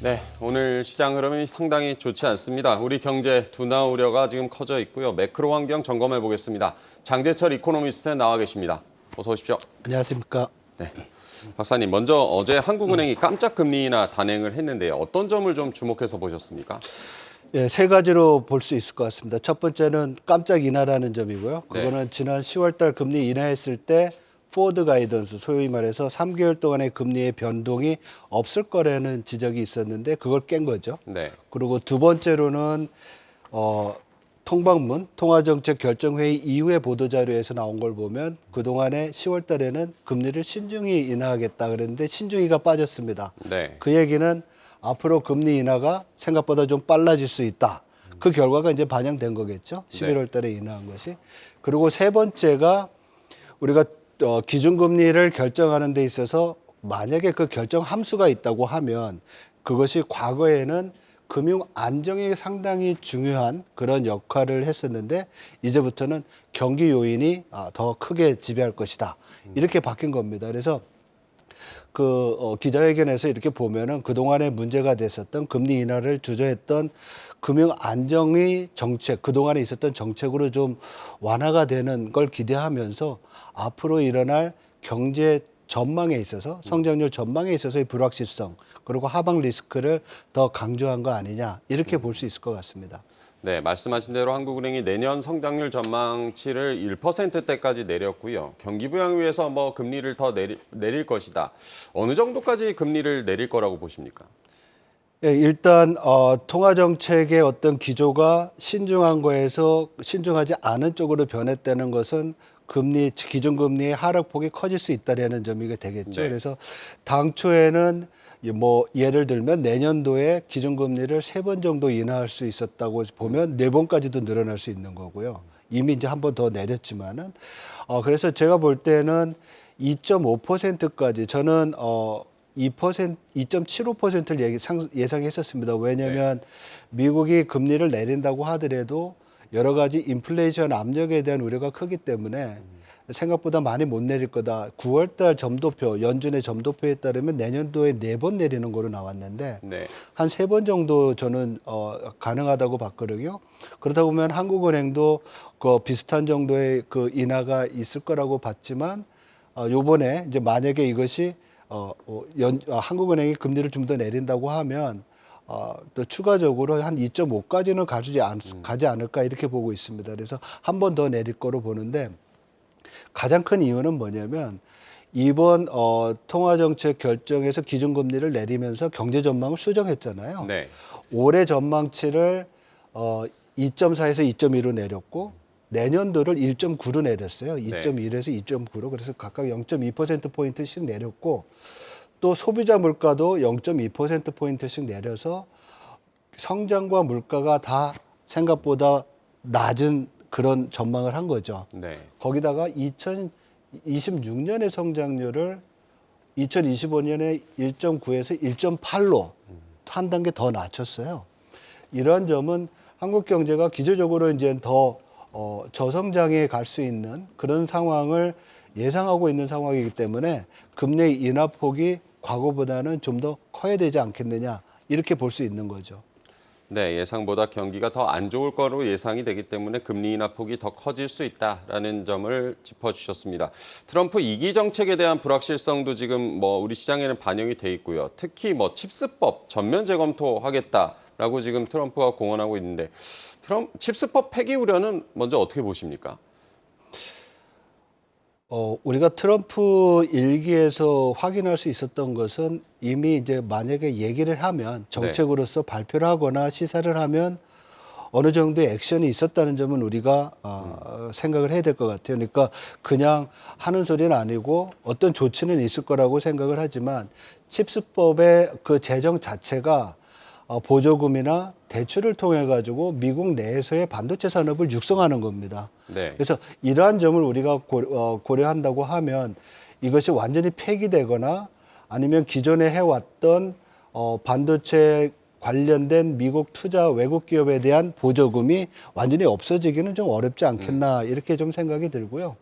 네, 오늘 시장 흐름이 상당히 좋지 않습니다. 우리 경제 둔화 우려가 지금 커져 있고요. 매크로 환경 점검해 보겠습니다. 장재철 이코노미스트 나와 계십니다. 어서 오십시오. 안녕하십니까. 네, 박사님, 먼저 어제 한국은행이 깜짝 금리 인하 단행을 했는데요. 어떤 점을 좀 주목해서 보셨습니까? 예, 세 가지로 볼 수 있을 것 같습니다. 첫 번째는 깜짝 인하라는 점이고요. 그거는 지난 10월 달 금리 인하했을 때 포워드 가이던스, 소위 말해서 3개월 동안의 금리의 변동이 없을 거라는 지적이 있었는데 그걸 깬 거죠. 네. 그리고 두 번째로는 통방문 통화정책결정회의 이후의 보도자료에서 나온 걸 보면 그동안에 10월 달에는 금리를 신중히 인하하겠다 그랬는데 신중히가 빠졌습니다. 네. 그 얘기는 앞으로 금리 인하가 생각보다 좀 빨라질 수 있다. 그 결과가 이제 반영된 거겠죠. 11월 달에 인하한 것이. 그리고 세 번째가 우리가 기준금리를 결정하는 데 있어서 만약에 그 결정 함수가 있다고 하면 그것이 과거에는 금융 안정에 상당히 중요한 그런 역할을 했었는데 이제부터는 경기 요인이 더 크게 지배할 것이다. 이렇게 바뀐 겁니다. 그래서 기자회견에서 이렇게 보면은 그동안에 문제가 됐었던 금리 인하를 주저했던 금융 안정의 정책, 그동안에 있었던 정책으로 좀 완화가 되는 걸 기대하면서 앞으로 일어날 경제 전망에 있어서 성장률 전망에 있어서의 불확실성 그리고 하방 리스크를 더 강조한 거 아니냐 이렇게 볼 수 있을 것 같습니다. 네, 말씀하신 대로 한국은행이 내년 성장률 전망치를 1%대까지 내렸고요. 경기 부양을 위해서 금리를 더 내릴 것이다. 어느 정도까지 금리를 내릴 거라고 보십니까? 예, 일단 통화 정책의 어떤 기조가 신중한 거에서 신중하지 않은 쪽으로 변했다는 것은 기준금리의 하락폭이 커질 수 있다라는 점이 되겠죠. 네. 그래서 당초에는 예를 들면 내년도에 기준금리를 3번 정도 인하할 수 있었다고 보면 4번까지도 늘어날 수 있는 거고요. 이미 이제 한 번 더 내렸지만은 그래서 제가 볼 때는 2.5%까지 저는 2.75%를 예상했었습니다. 왜냐하면 미국이 금리를 내린다고 하더라도 여러 가지 인플레이션 압력에 대한 우려가 크기 때문에 생각보다 많이 못 내릴 거다. 9월 달 점도표, 연준의 점도표에 따르면 내년도에 4번 내리는 거로 나왔는데 네. 한 3번 정도 저는 가능하다고 봤거든요. 그렇다 보면 한국은행도 그 비슷한 정도의 그 인하가 있을 거라고 봤지만 요번에 이제 만약에 이것이 한국은행이 금리를 좀 더 내린다고 하면 또 추가적으로 한 2.5까지는 가지 않을까 이렇게 보고 있습니다. 그래서 한 번 더 내릴 거로 보는데 가장 큰 이유는 뭐냐면 이번 통화정책 결정에서 기준금리를 내리면서 경제 전망을 수정했잖아요. 네. 올해 전망치를 2.4에서 2.2로 내렸고 내년도를 1.9로 내렸어요. 2.1에서 2.9로. 그래서 각각 0.2%포인트씩 내렸고 또 소비자 물가도 0.2%포인트씩 내려서 성장과 물가가 다 생각보다 낮은 그런 전망을 한 거죠. 네. 거기다가 2026년의 성장률을 2025년에 1.9에서 1.8로 한 단계 더 낮췄어요. 이러한 점은 한국 경제가 기조적으로 이제 더 저성장에 갈 수 있는 그런 상황을 예상하고 있는 상황이기 때문에 금리 인하 폭이 과거보다는 좀 더 커야 되지 않겠느냐 이렇게 볼 수 있는 거죠. 네, 예상보다 경기가 더 안 좋을 거로 예상이 되기 때문에 금리 인하 폭이 더 커질 수 있다라는 점을 짚어주셨습니다. 트럼프 2기 정책에 대한 불확실성도 지금 우리 시장에는 반영이 돼 있고요. 특히 칩스법 전면 재검토하겠다라고 지금 트럼프가 공언하고 있는데 칩스법 폐기 우려는 먼저 어떻게 보십니까? 우리가 트럼프 일기에서 확인할 수 있었던 것은 이미 이제 만약에 얘기를 하면 정책으로서 발표를 하거나 시사를 하면 어느 정도의 액션이 있었다는 점은 우리가 생각을 해야 될 것 같아요. 그러니까 그냥 하는 소리는 아니고 어떤 조치는 있을 거라고 생각을 하지만 칩스법의 그 제정 자체가 보조금이나 대출을 통해 가지고 미국 내에서의 반도체 산업을 육성하는 겁니다. 네. 그래서 이러한 점을 우리가 고려한다고 하면 이것이 완전히 폐기되거나 아니면 기존에 해왔던 반도체 관련된 미국 투자 외국 기업에 대한 보조금이 완전히 없어지기는 좀 어렵지 않겠나 이렇게 좀 생각이 들고요.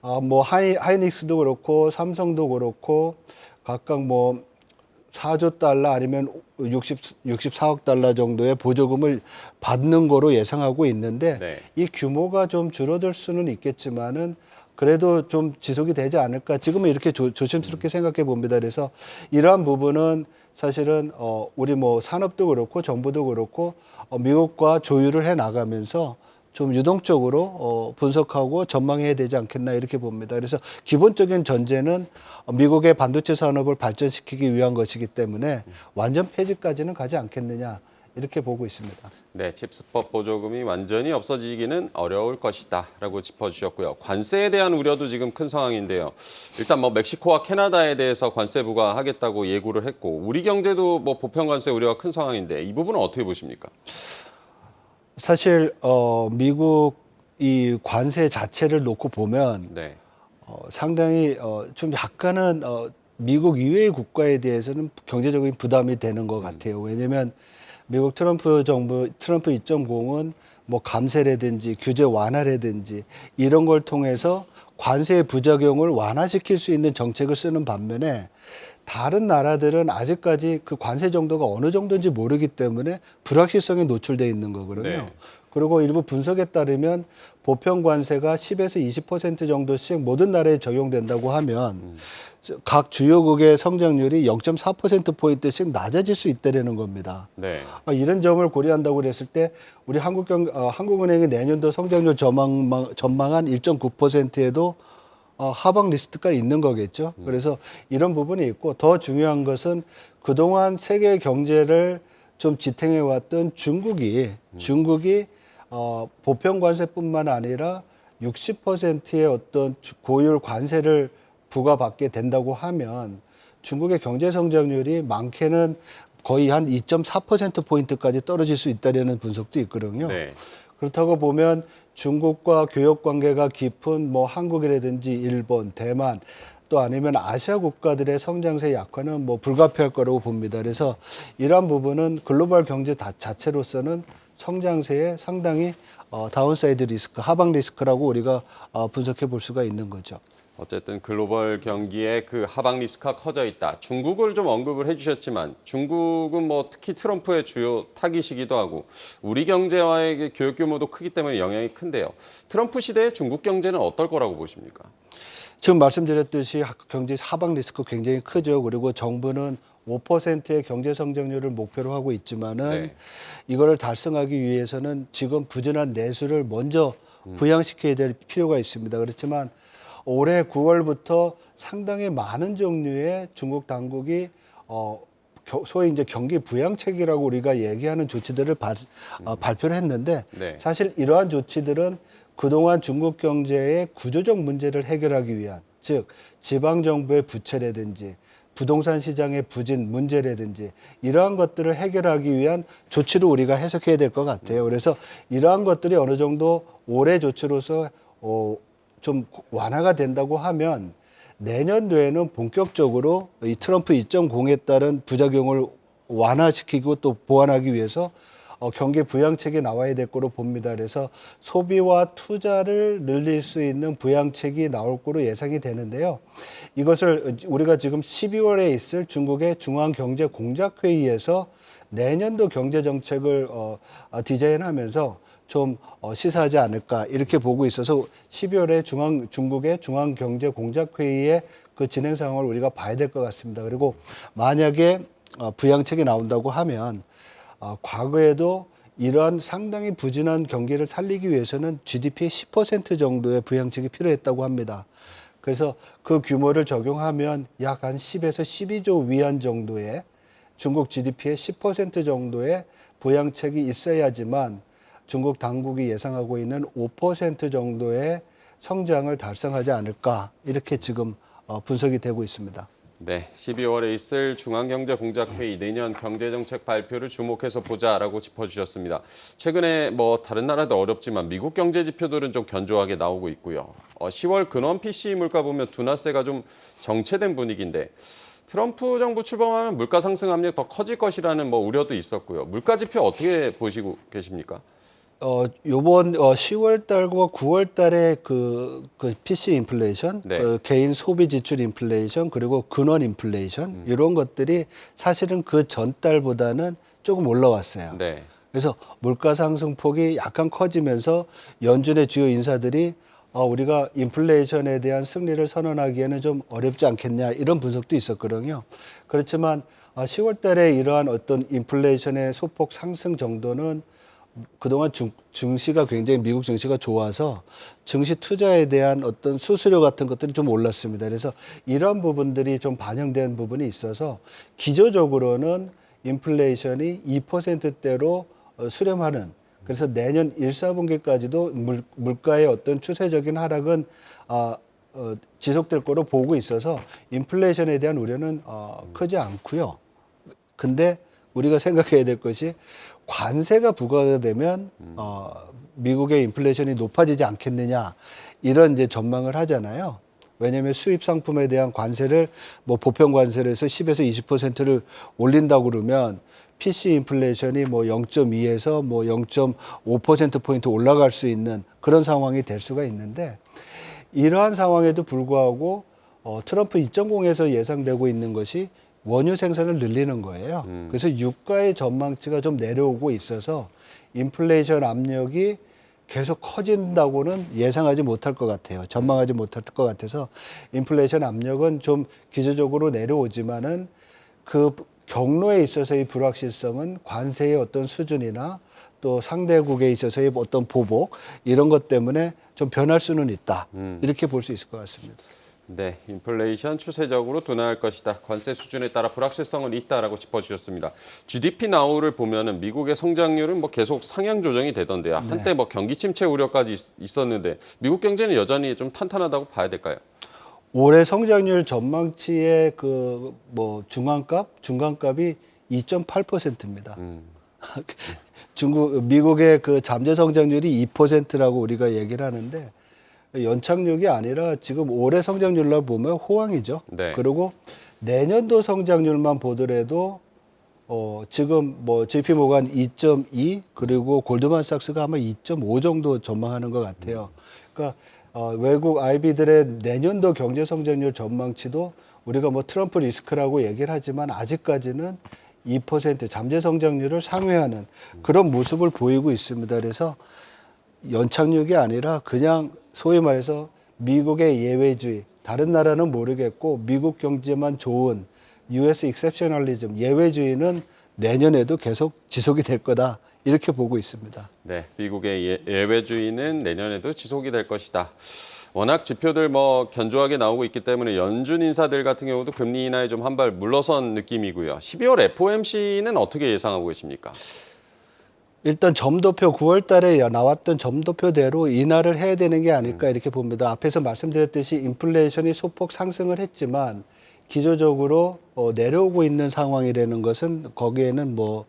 하이닉스도 그렇고 삼성도 그렇고 각각 4조 달러 아니면 64억 달러 정도의 보조금을 받는 거로 예상하고 있는데 네. 이 규모가 좀 줄어들 수는 있겠지만은 그래도 좀 지속이 되지 않을까. 지금은 이렇게 조심스럽게 생각해 봅니다. 그래서 이러한 부분은 사실은 우리 뭐 산업도 그렇고 정부도 그렇고 미국과 조율을 해 나가면서 좀 유동적으로 분석하고 전망해야 되지 않겠나 이렇게 봅니다. 그래서 기본적인 전제는 미국의 반도체 산업을 발전시키기 위한 것이기 때문에 완전 폐지까지는 가지 않겠느냐 이렇게 보고 있습니다. 네, 칩스법 보조금이 완전히 없어지기는 어려울 것이다라고 짚어주셨고요. 관세에 대한 우려도 지금 큰 상황인데요. 일단 뭐 멕시코와 캐나다에 대해서 관세 부과하겠다고 예고를 했고, 우리 경제도 뭐 보편 관세 우려가 큰 상황인데 이 부분은 어떻게 보십니까? 사실 미국 이 관세 자체를 놓고 보면 네, 상당히 좀 약간은 미국 이외의 국가에 대해서는 경제적인 부담이 되는 것 같아요. 왜냐하면 미국 트럼프 정부 트럼프 2.0은 뭐 감세라든지 규제 완화라든지 이런 걸 통해서 관세의 부작용을 완화시킬 수 있는 정책을 쓰는 반면에 다른 나라들은 아직까지 그 관세 정도가 어느 정도인지 모르기 때문에 불확실성에 노출돼 있는 거거든요. 네. 그리고 일부 분석에 따르면 보편 관세가 10에서 20% 정도씩 모든 나라에 적용된다고 하면 각 주요국의 성장률이 0.4%포인트씩 낮아질 수 있다는 겁니다. 네. 이런 점을 고려한다고 그랬을 때 우리 한국은행이 내년도 성장률 전망한 1.9%에도 하방 리스트가 있는 거겠죠. 그래서 이런 부분이 있고 더 중요한 것은 그동안 세계 경제를 좀 지탱해 왔던 중국이 보편 관세뿐만 아니라 60%의 어떤 고율 관세를 부과받게 된다고 하면 중국의 경제 성장률이 많게는 거의 한 2.4%포인트까지 떨어질 수 있다는 분석도 있거든요. 네. 그렇다고 보면 중국과 교역 관계가 깊은 뭐 한국이라든지 일본, 대만 또 아니면 아시아 국가들의 성장세 약화는 뭐 불가피할 거라고 봅니다. 그래서 이러한 부분은 글로벌 경제 자체로서는 성장세에 상당히 다운사이드 리스크, 하방 리스크라고 우리가 분석해 볼 수가 있는 거죠. 어쨌든 글로벌 경기에 그 하방 리스크가 커져 있다. 중국을 좀 언급을 해주셨지만 중국은 뭐 특히 트럼프의 주요 타깃이기도 하고 우리 경제와의 교역 규모도 크기 때문에 영향이 큰데요. 트럼프 시대의 중국 경제는 어떨 거라고 보십니까? 지금 말씀드렸듯이 경제 하방 리스크 굉장히 크죠. 그리고 정부는 5%의 경제 성장률을 목표로 하고 있지만은 네. 이거를 달성하기 위해서는 지금 부진한 내수를 먼저 부양시켜야 될 필요가 있습니다. 그렇지만 올해 9월부터 상당히 많은 종류의 중국 당국이 소위 이제 경기 부양책이라고 우리가 얘기하는 조치들을 발표를 했는데 네. 사실 이러한 조치들은 그동안 중국 경제의 구조적 문제를 해결하기 위한, 즉 지방 정부의 부채라든지 부동산 시장의 부진 문제라든지 이러한 것들을 해결하기 위한 조치로 우리가 해석해야 될 것 같아요. 그래서 이러한 것들이 어느 정도 올해 조치로서 좀 완화가 된다고 하면 내년도에는 본격적으로 이 트럼프 2.0에 따른 부작용을 완화시키고 또 보완하기 위해서 경기 부양책이 나와야 될 거로 봅니다. 그래서 소비와 투자를 늘릴 수 있는 부양책이 나올 거로 예상이 되는데요. 이것을 우리가 지금 12월에 있을 중국의 중앙경제공작회의에서 내년도 경제정책을 디자인하면서 좀 시사하지 않을까 이렇게 보고 있어서 12월에 중국의 중앙경제공작회의의 그 진행 상황을 우리가 봐야 될 것 같습니다. 그리고 만약에 부양책이 나온다고 하면 과거에도 이러한 상당히 부진한 경기를 살리기 위해서는 GDP의 10% 정도의 부양책이 필요했다고 합니다. 그래서 그 규모를 적용하면 약 한 10에서 12조 위안 정도의 중국 GDP의 10% 정도의 부양책이 있어야지만 중국 당국이 예상하고 있는 5% 정도의 성장을 달성하지 않을까 이렇게 지금 분석이 되고 있습니다. 네, 12월에 있을 중앙경제공작회의 내년 경제정책 발표를 주목해서 보자라고 짚어주셨습니다. 최근에 뭐 다른 나라도 어렵지만 미국 경제 지표들은 좀 견조하게 나오고 있고요. 10월 근원 PCE 물가 보면 둔화세가 좀 정체된 분위기인데 트럼프 정부 출범하면 물가 상승 압력 더 커질 것이라는 뭐 우려도 있었고요. 물가 지표 어떻게 보시고 계십니까? 요번 10월 달과 9월 달에 그 PC 인플레이션, 네. 개인 소비 지출 인플레이션, 그리고 근원 인플레이션 이런 것들이 사실은 그 전 달보다는 조금 올라왔어요. 네. 그래서 물가 상승폭이 약간 커지면서 연준의 주요 인사들이 우리가 인플레이션에 대한 승리를 선언하기에는 좀 어렵지 않겠냐 이런 분석도 있었거든요. 그렇지만 10월 달에 이러한 어떤 인플레이션의 소폭 상승 정도는 그동안 증시가 굉장히 미국 증시가 좋아서 증시 투자에 대한 어떤 수수료 같은 것들이 좀 올랐습니다. 그래서 이런 부분들이 좀 반영된 부분이 있어서 기조적으로는 인플레이션이 2%대로 수렴하는, 그래서 내년 1, 4분기까지도 물가의 어떤 추세적인 하락은 지속될 거로 보고 있어서 인플레이션에 대한 우려는 크지 않고요. 근데 우리가 생각해야 될 것이 관세가 부과가 되면 미국의 인플레이션이 높아지지 않겠느냐 이런 이제 전망을 하잖아요. 왜냐하면 수입 상품에 대한 관세를 뭐 보편 관세를 해서 10에서 20%를 올린다고 그러면 PC 인플레이션이 뭐 0.2에서 뭐 0.5% 포인트 올라갈 수 있는 그런 상황이 될 수가 있는데, 이러한 상황에도 불구하고 트럼프 2.0에서 예상되고 있는 것이 원유 생산을 늘리는 거예요. 그래서 유가의 전망치가 좀 내려오고 있어서 인플레이션 압력이 계속 커진다고는 예상하지 못할 것 같아요. 전망하지 못할 것 같아서 인플레이션 압력은 좀 기저적으로 내려오지만은 그 경로에 있어서의 불확실성은 관세의 어떤 수준이나 또 상대국에 있어서의 어떤 보복 이런 것 때문에 좀 변할 수는 있다. 이렇게 볼 수 있을 것 같습니다. 네, 인플레이션 추세적으로 둔화할 것이다. 관세 수준에 따라 불확실성은 있다라고 짚어주셨습니다. GDP 나우를 보면은 미국의 성장률은 뭐 계속 상향 조정이 되던데요. 한때 뭐 경기 침체 우려까지 있었는데 미국 경제는 여전히 좀 탄탄하다고 봐야 될까요? 올해 성장률 전망치의 그 뭐 중간값이 2.8%입니다. 미국의 그 잠재 성장률이 2%라고 우리가 얘기를 하는데 연착륙이 아니라 지금 올해 성장률로 보면 호황이죠. 네. 그리고 내년도 성장률만 보더라도 지금 뭐 JP 모간 2.2 그리고 골드만삭스가 아마 2.5 정도 전망하는 것 같아요. 그러니까 외국 IB들의 내년도 경제 성장률 전망치도 우리가 뭐 트럼프 리스크라고 얘기를 하지만 아직까지는 2% 잠재 성장률을 상회하는 그런 모습을 보이고 있습니다. 그래서 연착륙이 아니라 그냥 소위 말해서 미국의 예외주의, 다른 나라는 모르겠고 미국 경제만 좋은 US exceptionalism, 예외주의는 내년에도 계속 지속이 될 거다. 이렇게 보고 있습니다. 네, 미국의 예외주의는 내년에도 지속이 될 것이다. 워낙 지표들 뭐 견조하게 나오고 있기 때문에 연준 인사들 같은 경우도 금리 인하에 좀 한 발 물러선 느낌이고요. 12월 FOMC는 어떻게 예상하고 계십니까? 일단 점도표 9월 달에 나왔던 점도표대로 인하를 해야 되는 게 아닐까 이렇게 봅니다. 앞에서 말씀드렸듯이 인플레이션이 소폭 상승을 했지만 기조적으로 내려오고 있는 상황이라는 것은 거기에는 뭐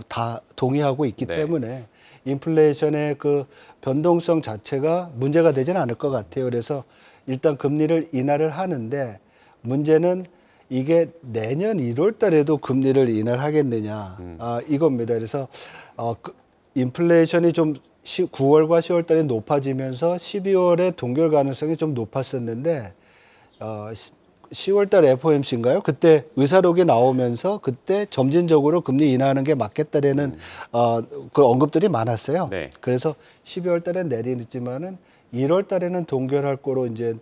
다 동의하고 있기 네. 때문에 인플레이션의 그 변동성 자체가 문제가 되지는 않을 것 같아요. 그래서 일단 금리를 인하를 하는데 문제는 이게 내년 1월 달에도 금리를 인하를 하겠느냐 이겁니다. 그래서 인플레이션이 좀 9월과 10월 달에 높아지면서 12월에 동결 가능성이 좀 높았었는데 10월 달 FOMC인가요? 그때 의사록이 나오면서 그때 점진적으로 금리 인하하는 게 맞겠다라는 그 언급들이 많았어요. 네. 그래서 12월 달엔 내리지만은 1월 달에는 동결할 거로 이제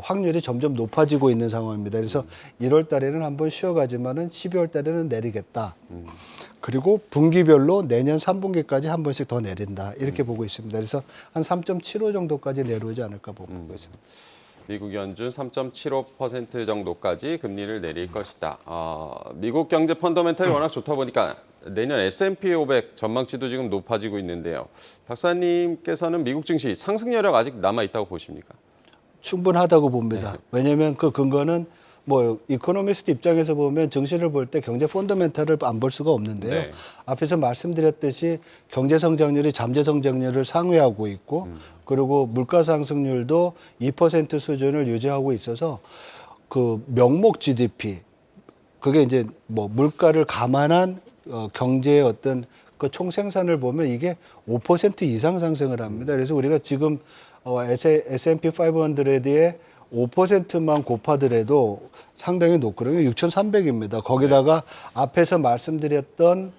확률이 점점 높아지고 있는 상황입니다. 그래서 1월 달에는 한번 쉬어가지만은 12월 달에는 내리겠다. 그리고 분기별로 내년 3분기까지 한 번씩 더 내린다. 이렇게 보고 있습니다. 그래서 한 3.75 정도까지 내려오지 않을까 보고 있습니다. 미국 연준 3.75% 정도까지 금리를 내릴 것이다. 미국 경제 펀더멘탈이 워낙 좋다 보니까 내년 S&P 500 전망치도 지금 높아지고 있는데요. 박사님께서는 미국 증시 상승 여력 아직 남아 있다고 보십니까? 충분하다고 봅니다. 왜냐하면 그 근거는 뭐 이코노미스트 입장에서 보면 증시를 볼 때 경제 펀더멘탈을 안 볼 수가 없는데요. 네. 앞에서 말씀드렸듯이 경제 성장률이 잠재 성장률을 상회하고 있고 그리고 물가 상승률도 2% 수준을 유지하고 있어서 그 명목 GDP 그게 이제 뭐 물가를 감안한 경제의 어떤 그 총 생산을 보면 이게 5% 이상 상승을 합니다. 그래서 우리가 지금 S&P 500에 5%만 곱하더라도 상당히 높거든요. 6,300입니다. 거기다가 앞에서 말씀드렸던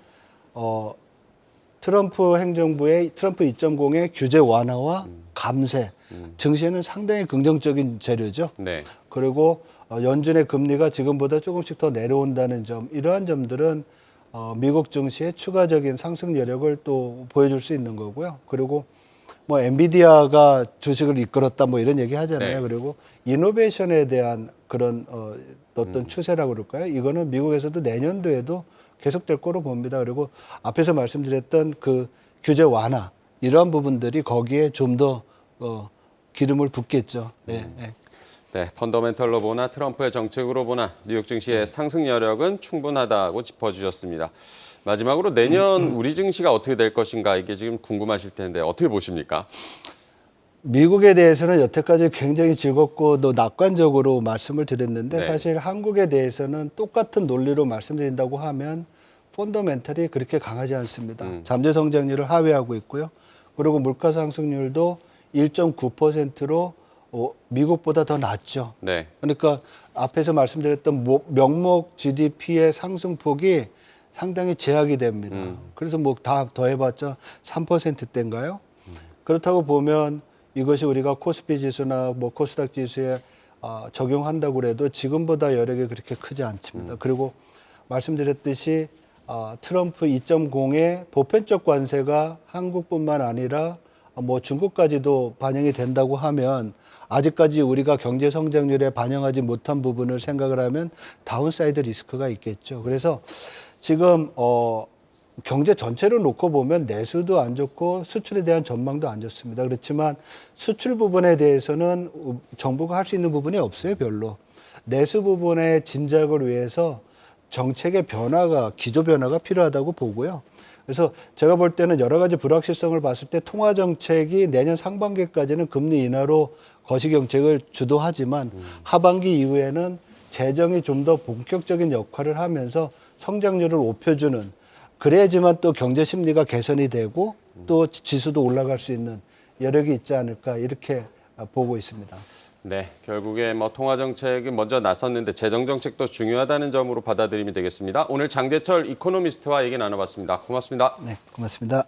트럼프 행정부의 트럼프 2.0의 규제 완화와 감세, 증시에는 상당히 긍정적인 재료죠. 네. 그리고 연준의 금리가 지금보다 조금씩 더 내려온다는 점, 이러한 점들은 미국 증시의 추가적인 상승 여력을 또 보여줄 수 있는 거고요. 그리고 뭐 엔비디아가 주식을 이끌었다 뭐 이런 얘기 하잖아요. 네. 그리고 이노베이션에 대한 그런 어떤 추세라고 그럴까요? 이거는 미국에서도 내년도에도 계속될 거로 봅니다. 그리고 앞에서 말씀드렸던 그 규제 완화 이러한 부분들이 거기에 좀 더 기름을 붓겠죠. 네, 네. 네, 펀더멘털로 보나 트럼프의 정책으로 보나 뉴욕 증시의 상승 여력은 충분하다고 짚어주셨습니다. 마지막으로 내년 우리 증시가 어떻게 될 것인가 이게 지금 궁금하실 텐데 어떻게 보십니까? 미국에 대해서는 여태까지 굉장히 즐겁고 또 낙관적으로 말씀을 드렸는데 네. 사실 한국에 대해서는 똑같은 논리로 말씀드린다고 하면 펀더멘털이 그렇게 강하지 않습니다. 잠재 성장률을 하회하고 있고요. 그리고 물가 상승률도 1.9%로 미국보다 더 낮죠. 네. 그러니까 앞에서 말씀드렸던 명목 GDP의 상승폭이 상당히 제약이 됩니다. 그래서 뭐 다 더해봤자 3%대인가요? 그렇다고 보면 이것이 우리가 코스피 지수나 뭐 코스닥 지수에 적용한다고 해도 지금보다 여력이 그렇게 크지 않습니다. 그리고 말씀드렸듯이 트럼프 2.0의 보편적 관세가 한국뿐만 아니라 뭐 중국까지도 반영이 된다고 하면 아직까지 우리가 경제 성장률에 반영하지 못한 부분을 생각을 하면 다운사이드 리스크가 있겠죠. 그래서 지금 경제 전체를 놓고 보면 내수도 안 좋고 수출에 대한 전망도 안 좋습니다. 그렇지만 수출 부분에 대해서는 정부가 할 수 있는 부분이 없어요, 별로. 내수 부분의 진작을 위해서 정책의 변화가, 기조 변화가 필요하다고 보고요. 그래서 제가 볼 때는 여러 가지 불확실성을 봤을 때 통화 정책이 내년 상반기까지는 금리 인하로 거시 정책을 주도하지만 하반기 이후에는 재정이 좀 더 본격적인 역할을 하면서 성장률을 높여주는, 그래야지만 또 경제 심리가 개선이 되고 또 지수도 올라갈 수 있는 여력이 있지 않을까 이렇게 보고 있습니다. 네, 결국에 뭐 통화 정책은 먼저 나섰는데 재정 정책도 중요하다는 점으로 받아들이면 되겠습니다. 오늘 장재철 이코노미스트와 얘기 나눠봤습니다. 고맙습니다. 네, 고맙습니다.